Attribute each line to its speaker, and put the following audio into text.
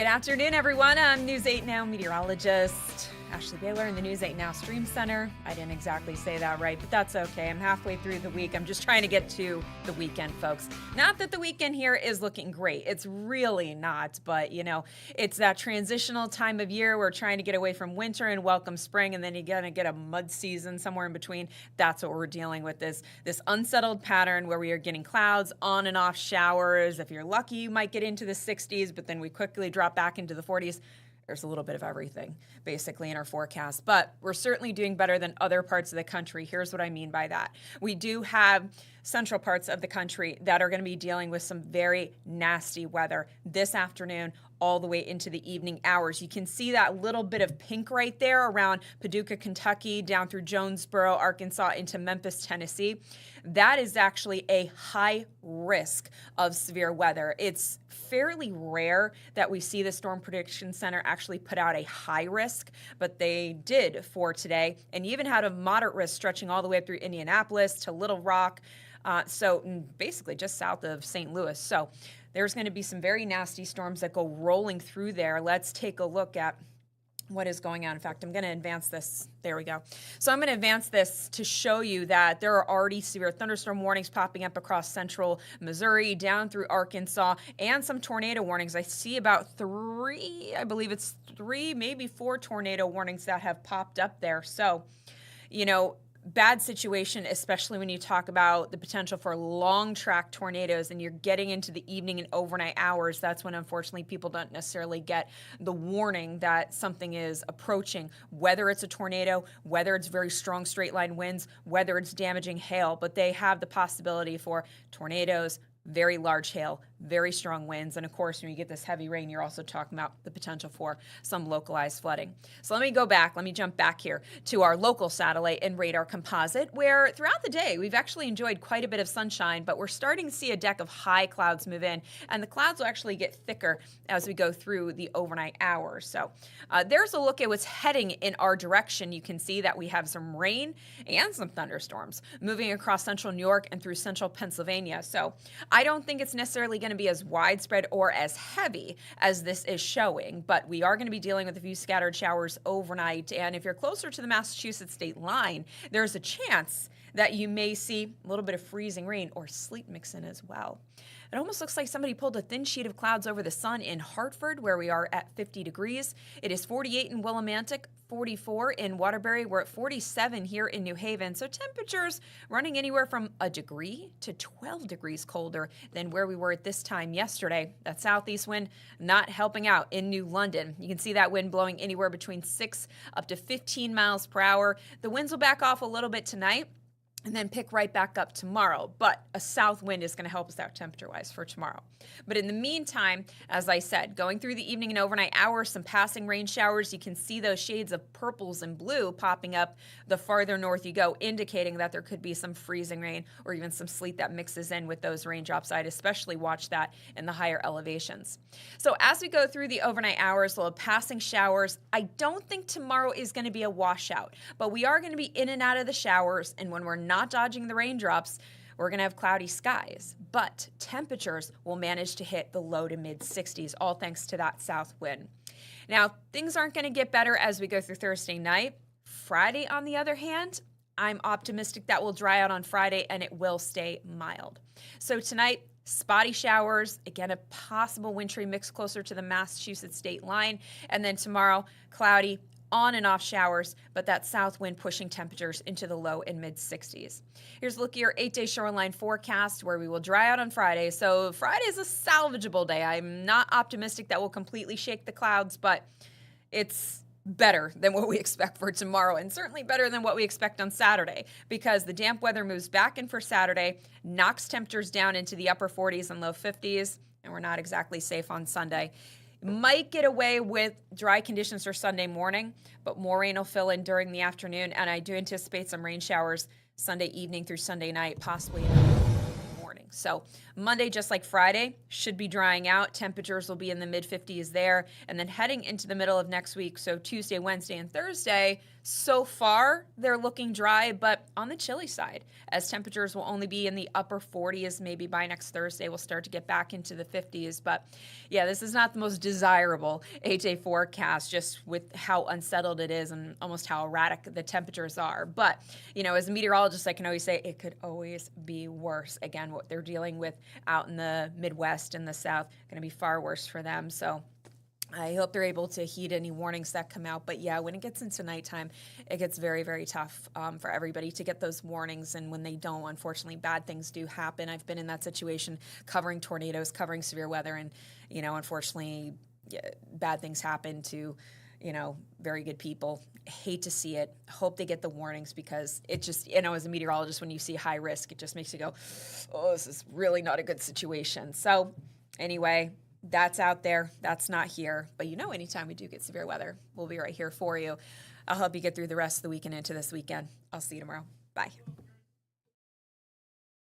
Speaker 1: Good afternoon, everyone. I'm News 8 Now meteorologist Ashley Baylor in the News 8 Now Stream Center. I didn't exactly say that right, but that's okay. I'm halfway through the week. I'm just trying to get to the weekend, folks. Not that the weekend here is looking great. It's really not, but it's that transitional time of year. We're trying to get away from winter and welcome spring, and then you're going to get a mud season somewhere in between. That's what we're dealing with, this unsettled pattern where we are getting clouds, on and off showers. If you're lucky, you might get into the 60s, but then we quickly drop back into the 40s. There's a little bit of everything, basically, in our forecast. But we're certainly doing better than other parts of the country. Here's what I mean by that. We do have central parts of the country that are going to be dealing with some very nasty weather this afternoon all the way into the evening hours. You can see that little bit of pink right there around Paducah, Kentucky, down through Jonesboro, Arkansas, into Memphis, Tennessee. That is actually a high risk of severe weather. It's fairly rare that we see the Storm Prediction Center actually put out a high risk, but they did for today, and even had a moderate risk stretching all the way up through Indianapolis to Little Rock, so basically just south of St. Louis. So there's going to be some very nasty storms that go rolling through there. Let's take a look at what is going on. In fact, I'm going to advance this. There we go. So I'm going to advance this to show you that there are already severe thunderstorm warnings popping up across central Missouri, down through Arkansas, and some tornado warnings. I see about three, maybe four tornado warnings that have popped up there. So, bad situation, especially when you talk about the potential for long track tornadoes and you're getting into the evening and overnight hours. That's when, unfortunately, people don't necessarily get the warning that something is approaching, whether it's a tornado, whether it's very strong straight line winds, whether it's damaging hail, but they have the possibility for tornadoes, very large hail, very strong winds, and of course, when you get this heavy rain, you're also talking about the potential for some localized flooding. So let me jump back here to our local satellite and radar composite, where throughout the day, we've actually enjoyed quite a bit of sunshine, but we're starting to see a deck of high clouds move in, and the clouds will actually get thicker as we go through the overnight hours. So there's a look at what's heading in our direction. You can see that we have some rain and some thunderstorms moving across central New York and through central Pennsylvania. So I don't think it's necessarily going to be as widespread or as heavy as this is showing, but we are going to be dealing with a few scattered showers overnight. And if you're closer to the Massachusetts state line, there's a chance that you may see a little bit of freezing rain or sleet mix in as well. It almost looks like somebody pulled a thin sheet of clouds over the sun in Hartford, where we are at 50 degrees. It is 48 in Willimantic, 44 in Waterbury. We're at 47 here in New Haven. So temperatures running anywhere from a degree to 12 degrees colder than where we were at this time yesterday. That southeast wind not helping out in New London. You can see that wind blowing anywhere between 6 up to 15 miles per hour. The winds will back off a little bit tonight and then pick right back up tomorrow. But a south wind is going to help us out temperature-wise for tomorrow. But in the meantime, as I said, going through the evening and overnight hours, some passing rain showers. You can see those shades of purples and blue popping up the farther north you go, indicating that there could be some freezing rain or even some sleet that mixes in with those raindrops. I'd especially watch that in the higher elevations. So as we go through the overnight hours, we'll have passing showers. I don't think tomorrow is going to be a washout, but we are going to be in and out of the showers, and when we're not dodging the raindrops, we're going to have cloudy skies, but temperatures will manage to hit the low to mid 60s, all thanks to that south wind. Now, things aren't going to get better as we go through Thursday night. Friday, on the other hand, I'm optimistic that will dry out on Friday and it will stay mild. So tonight, spotty showers, again, a possible wintry mix closer to the Massachusetts state line, and then tomorrow, cloudy, on and off showers, but that south wind pushing temperatures into the low and mid 60s. Here's a look at your 8-day shoreline forecast, where we will dry out on Friday. So Friday is a salvageable day. I'm not optimistic that we'll completely shake the clouds, but it's better than what we expect for tomorrow, and certainly better than what we expect on Saturday, because the damp weather moves back in for Saturday, knocks temperatures down into the upper 40s and low 50s, and we're not exactly safe on Sunday. Might get away with dry conditions for Sunday morning, but more rain will fill in during the afternoon, and I do anticipate some rain showers Sunday evening through Sunday night, possibly in the morning. So Monday, just like Friday, should be drying out. Temperatures will be in the mid 50s there. And then heading into the middle of next week, so Tuesday, Wednesday, and Thursday, so far they're looking dry, but on the chilly side, as temperatures will only be in the upper 40s. Maybe by next Thursday we'll start to get back into the 50s. But yeah, this is not the most desirable 8-day forecast, just with how unsettled it is and almost how erratic the temperatures are. But, as a meteorologist, I can always say it could always be worse. Again, what they're dealing with out in the Midwest and the South, going to be far worse for them. So I hope they're able to heed any warnings that come out. But yeah, when it gets into nighttime, it gets very, very tough for everybody to get those warnings. And when they don't, unfortunately, bad things do happen. I've been in that situation covering tornadoes, covering severe weather. And, unfortunately, bad things happen to, very good people. Hate to see it. Hope they get the warnings, because it just, as a meteorologist, when you see high risk, it just makes you go, oh, this is really not a good situation. So anyway, that's out there. That's not here. But anytime we do get severe weather, we'll be right here for you. I'll help you get through the rest of the week and into this weekend. I'll see you tomorrow. Bye.